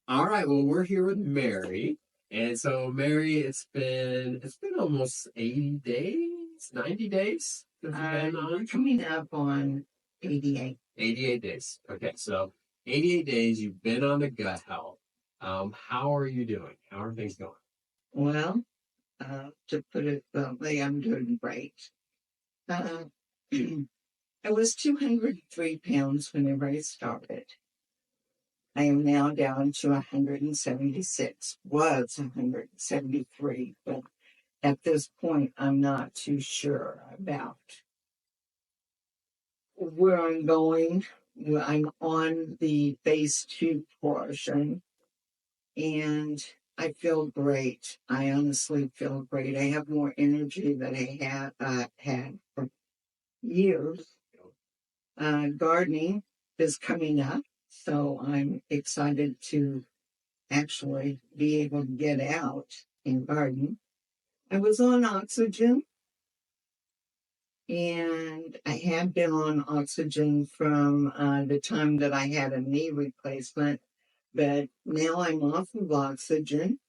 All right, well, we're here with Mary. And so, Mary, it's been almost 80 days, 90 days since you've been We're on. coming up on 88. 88 days. Okay, so 88 days you've been on the gut health. How are you doing? How are things going? Well, to put it bluntly, I'm doing great. Uh, I was 203 pounds whenever I started. I am now down to 176, was 173, but at this point, I'm not too sure about where I'm going. Well, I'm on the phase two portion and I feel great. I honestly feel great. I have more energy than I had for years. Gardening is coming up, so I'm excited to actually be able to get out and garden. I was on oxygen, and I had been on oxygen from the time that I had a knee replacement, but now I'm off of oxygen,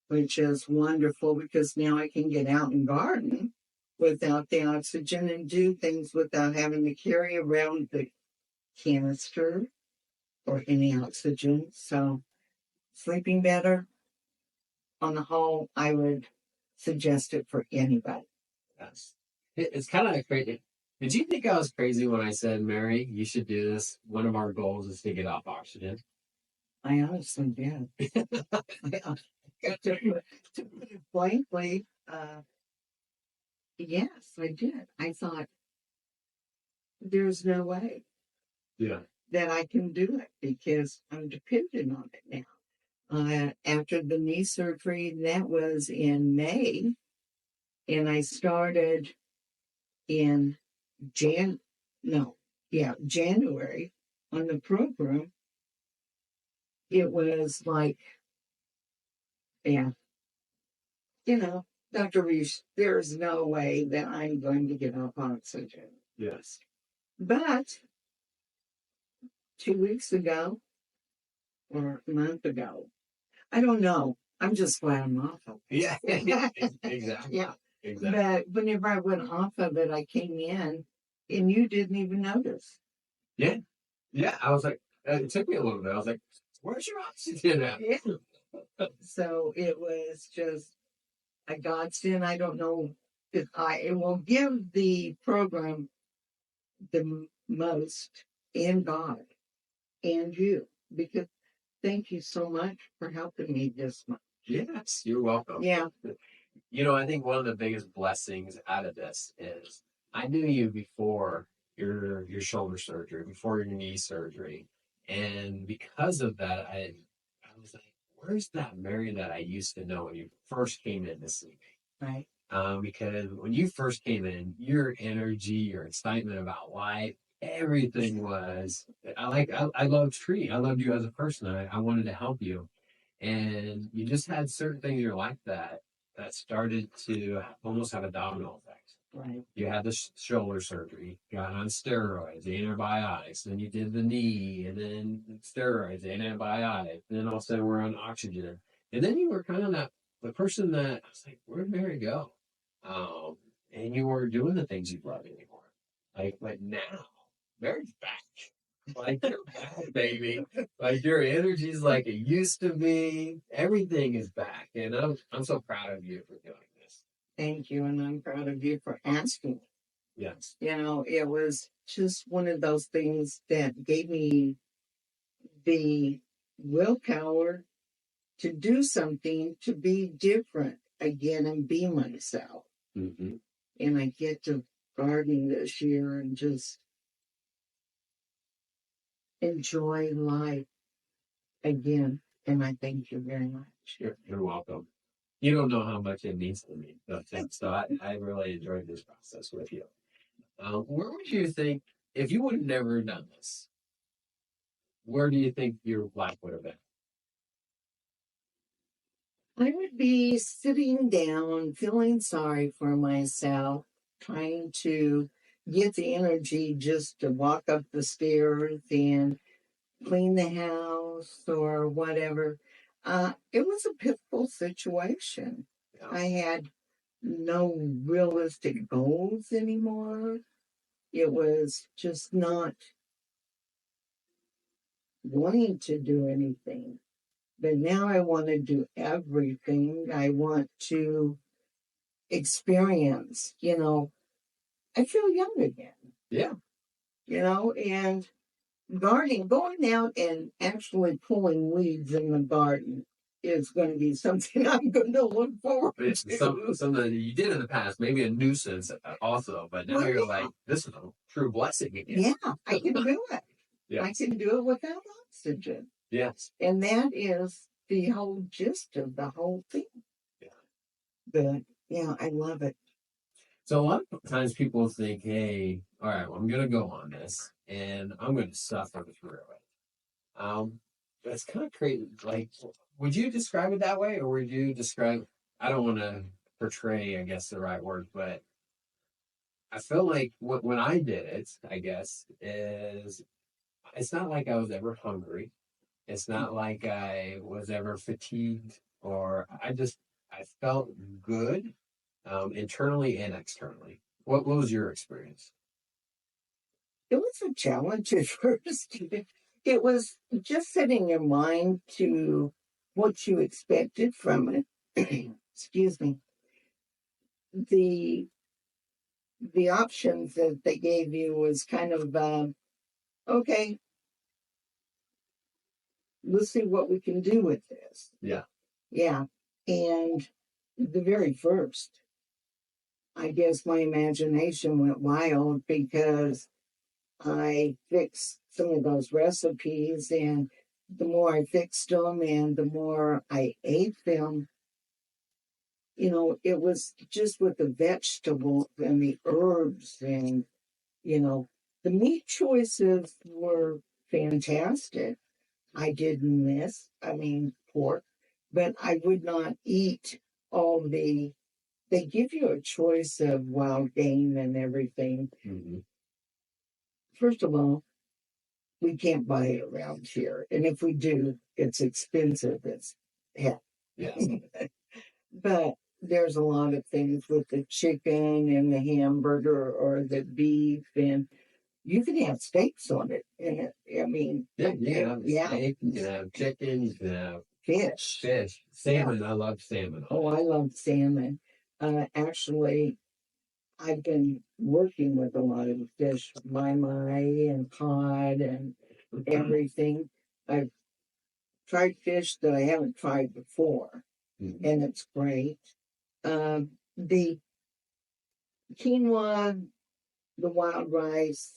which is wonderful because now I can get out and garden without the oxygen and do things without having to carry around the canister or any oxygen. So, sleeping better on the whole, I would suggest it for anybody. Yes. It's kind of crazy. Did you think I was crazy when I said, Mary, you should do this? One of our goals is to get off oxygen. I honestly did. To put it blankly, yes, I did. I thought there's no way Yeah. that I can do it because I'm dependent on it now. After the knee surgery, that was in May, and I started in Jan, no, yeah, January on the program. It was like, yeah, you know, Dr. Reese, there's no way that I'm going to get off oxygen. Yes. But 2 weeks ago or a month ago, I don't know. I'm just glad I'm off of it. Yeah. Exactly. Yeah. Exactly. But whenever I went off of it, I came in and you didn't even notice. Yeah. Yeah. I was like, it took me a little bit. I was like, where's your oxygen at? Yeah. So it was just a godsend. I don't know if it will give the program the most in God and you because thank you so much for helping me this month. Yes, you're welcome. Yeah. I think one of the biggest blessings out of this is I knew you before your shoulder surgery, before your knee surgery, and because of that, I was like, "Where's that Mary that I used to know when you first came in to see me?" Right. Because when you first came in, your energy, your excitement about life, everything was. I loved Tree. I loved you as a person. I wanted to help you, and you just had certain things in your life that started to almost have a domino effect. Right. You had the shoulder surgery, got on steroids, antibiotics, then you did the knee, and then steroids, and antibiotics, and then all of a sudden we're on oxygen. And then you were kind of the person that I was like, where'd Mary go? Um, and you weren't doing the things you love anymore. But now, Mary's back. Like you're back, baby. Like your energy's like it used to be. Everything is back, and I'm so proud of you for doing this. Thank you. And I'm proud of you for asking. Yes. You know, it was just one of those things that gave me the willpower to do something, to be different again and be myself. Mm-hmm. And I get to garden this year and just enjoy life again. And I thank you very much. You're welcome. You don't know how much it means to me. So I really enjoyed this process with you. Where would you think, if you would have never done this, where do you think your life would have been? I would be sitting down, feeling sorry for myself, trying to get the energy just to walk up the stairs and clean the house or whatever. It was a pitiful situation. Yeah. I had no realistic goals anymore. It was just not wanting to do anything. But now I want to do everything. I want to experience, I feel young again, Yeah. and gardening, going out and actually pulling weeds in the garden is going to be something I'm going to look forward It's to. something that you did in the past, maybe a nuisance also, but now Well, you're yeah. like, this is a true blessing again. Yeah, I can do it. Yeah. I can do it without oxygen. Yes. And that is the whole gist of the whole thing. Yeah. But yeah, I love it. So a lot of times people think, hey, all right, well, I'm going to go on this and I'm going to suffer through it. That's kind of crazy. Like, would you describe it that way, or would you describe? I don't want to portray, I guess, the right word, but I feel like when I did it, I guess, is it's not like I was ever hungry. It's not like I was ever fatigued, or I felt good, internally and externally. What was your experience? It was a challenge at first. It was just setting your mind to what you expected from it. Excuse me. The the options that they gave you was kind of okay, let's see what we can do with this. Yeah. Yeah. And the very first, I guess my imagination went wild because I fixed some of those recipes, and the more I fixed them and the more I ate them, it was just with the vegetables and the herbs, and, the meat choices were fantastic. I didn't pork, but I would not eat all they give you a choice of wild game and everything. Mm-hmm. First of all, we can't buy it around here. And if we do, it's expensive as heck. Yes. But there's a lot of things with the chicken and the hamburger or the beef, and you can have steaks on it. And Yeah, you can have yeah, steak, you can have chicken, you can have fish. fish, salmon. I love salmon. Oh, I love salmon. Actually, I've been working with a lot of fish, mai and cod and everything. I've tried fish that I haven't tried before, and it's great. The quinoa, the wild rice,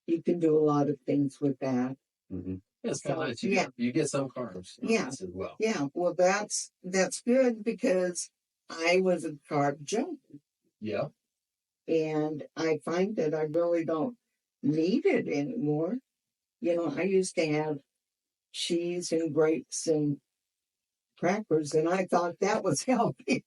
you can do a lot of things with that. Mm-hmm. It's kind of So, nice. yeah, You get some carbs on yeah, this as well. yeah. Well, that's good because I was a carb junkie, Yeah. and I find that I really don't need it anymore. I used to have cheese and grapes and crackers, and I thought that was healthy.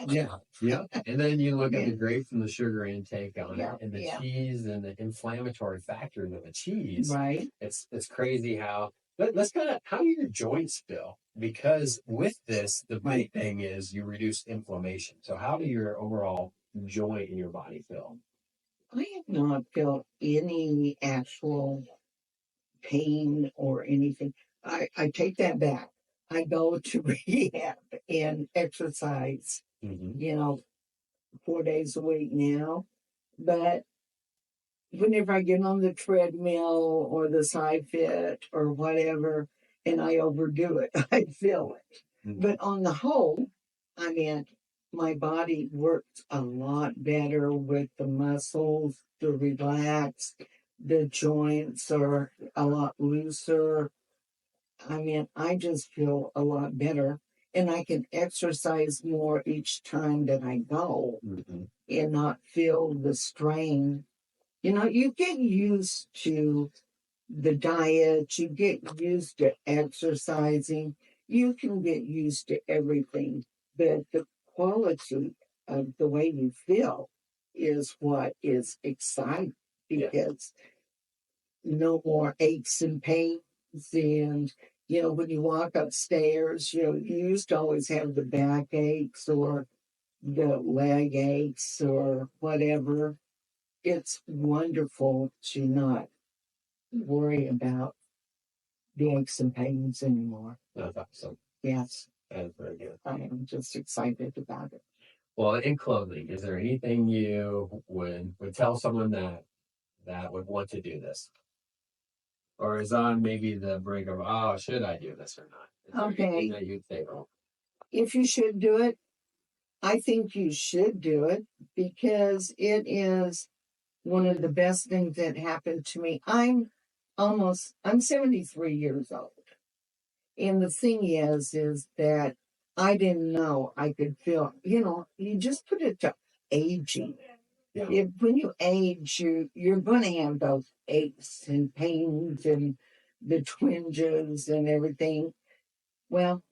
Yeah. Yeah. And then you look at Yeah. the grapes and the sugar intake on Yeah, it and the yeah. cheese and the inflammatory factors of the cheese. Right. It's crazy how let's kind of how do your joints feel? Because with this, the big thing is you reduce inflammation. So how do your overall joint in your body feel? I have not felt any actual pain or anything. I take that back. I go to rehab and exercise, Mm-hmm. 4 days a week now. But whenever I get on the treadmill or the side fit or whatever, and I overdo it, I feel it. Mm-hmm. But on the whole, I mean, my body works a lot better with the muscles to relax. The joints are a lot looser. I just feel a lot better. And I can exercise more each time that I go and not feel the strain. You get used to the diet, you get used to exercising, you can get used to everything, but the quality of the way you feel is what is exciting Yeah. because no more aches and pains. And, when you walk upstairs, you used to always have the back aches or the leg aches or whatever. It's wonderful to not worry about the aches and pains anymore. That's awesome. Yes, That's very good. I am just excited about it. Well, in closing, is there anything you would tell someone that would want to do this, or is on maybe the brink of, oh, should I do this or not? Is there Okay. anything that you'd say, oh, If you should do it, I think you should do it because it is one of the best things that happened to me. I'm 73 years old. And the thing is that I didn't know I could feel, you just put it to aging. yeah, When you age, you're going to have those aches and pains and the twinges and everything. Well,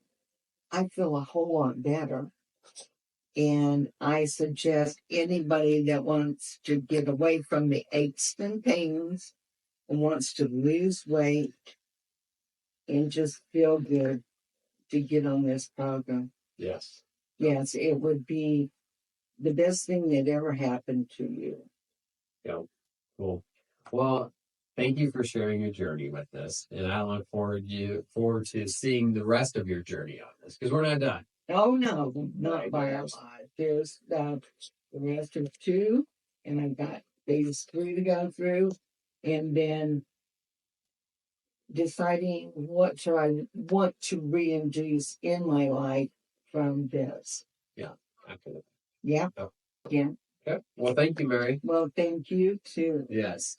I feel a whole lot better. And I suggest anybody that wants to get away from the aches and pains and wants to lose weight and just feel good to get on this program. yes, Yes, it would be the best thing that ever happened to you. yeah, cool. Well, thank you for sharing your journey with us, and I look forward to seeing the rest of your journey on this because we're not done. Oh no, not Right, by a yes. lot. There's the rest of 2, and I've got phase 3 to go through, and then deciding what should I want to reintroduce in my life from this. Yeah, after that. Yeah. Oh. Yeah. Okay. Well, thank you, Mary. Well, thank you too. Yes.